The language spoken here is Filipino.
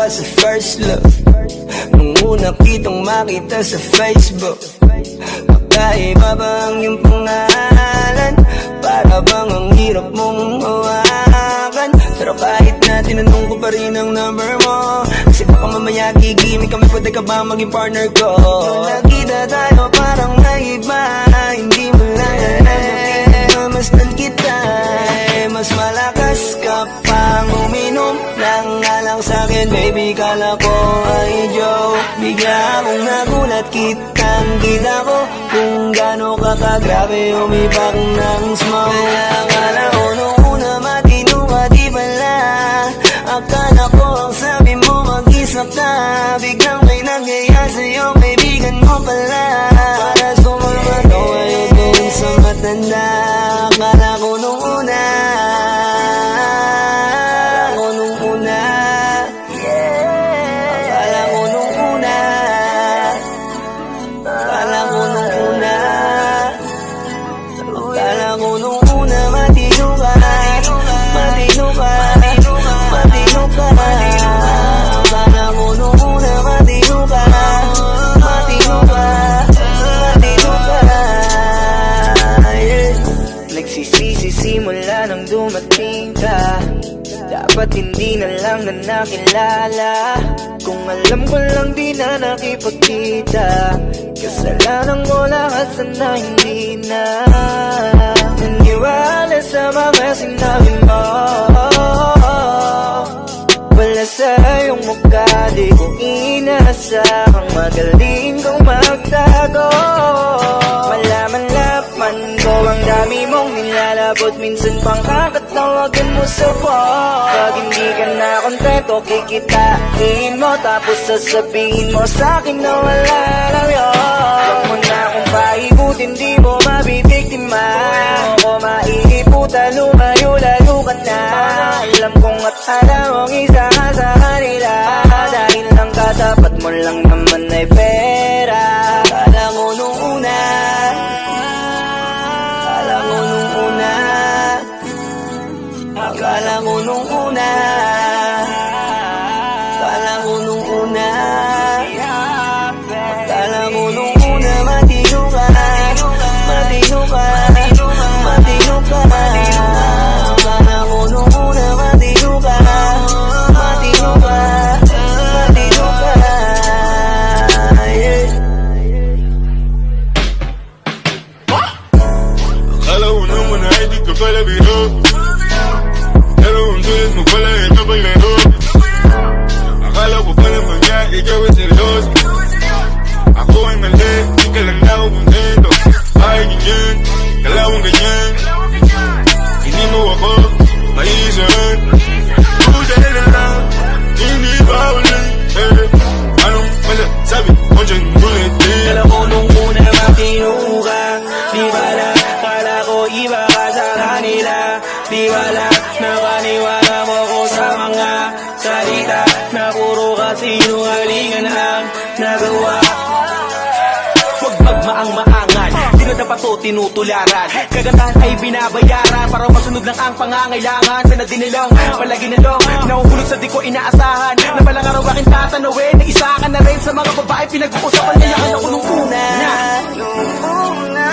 ba sa first look? Nung una kitang makita sa Facebook, magkaiba ba ang iyong pangalan? Para bang ang hirap mong hawakan? Pero kahit na tinanong ko pa rin ang number mo, kasi baka mamaya gigimik kami, pwede ka ba maging partner ko? Nung nakita tayo parang naiba, hindi mo lang alam, masdan kita, mas malakas ka pang uminom lang nga lang sa'kin, baby, kala ko ay joke. Bigla akong nagulat, kitang-kita ko kung gaano ka kagrabe umipak ng smoke. Kaya akala ko nung una matino ka, di pala. Akala ko ang sabi mo mag-isa ka, biglang may nagyaya sa'yo, kaibigan mo pala. Para sumama to ngayon dun sa matanda. Akala ko nung una, simula nang dumating ka, dapat hindi na lang na nakilala. Kung alam ko lang di na nakipagkita, kasalanan ko lahat, sana hindi na naniwala sa mga sinabi mo. Wala sa iyong mukha, di ko inasahang magaling kang magtago. Malaman-laman ko ang dami mong nilalabot, minsan pang kakatawagan mo sa phone. Pag hindi ka na kontento, kikitain mo, tapos sasabihin mo sa'kin na wala lang yun. Huwag mo na akong paikutin, di mo mabibiktima. Huwag mo maiiputa, lumayo-layo ka na. Alam kong at alam mong isa ka sa kanila, dahil lang katapat mo lang naman ay pera. Akala ko nung una, akala ko nung una, akala ko nung una, akala ko nung una, akala ko nung una, matino ka, matino ka, matino ka. Akala ko nung una, matino ka, matino ka, matino ka. Akala ko naman ay di ka pala biro, pero ang sulit mo pala ito paglaro. Akala ko pala mga ikaw ay seryoso, ako ay mali, di ka lang ako kontento. Ay ganyan, kalawang ganyan, hindi mo ako maiisan. Buti na lang, hindi ba ulit, anong masasabi mo dyan ulit? Akala ko nung una matino ka, di bala, akala ko iba ka sa kanila. Di bala, nakaniwala mo ko sa mga salita na puro kasinungalingan ang nagawa. Huwag magmaang-maangan, di na dapat to tinutularan. Kagandahan ay binabayaran para masunod lang ang pangangailangan. Sana din nilang palagi na lang nahuhulog sa di ko inaasahan, na palang araw aking tatanawin na isa ka na rin sa mga babae pinag-uusapan. Kaya ako nung una, Nung una,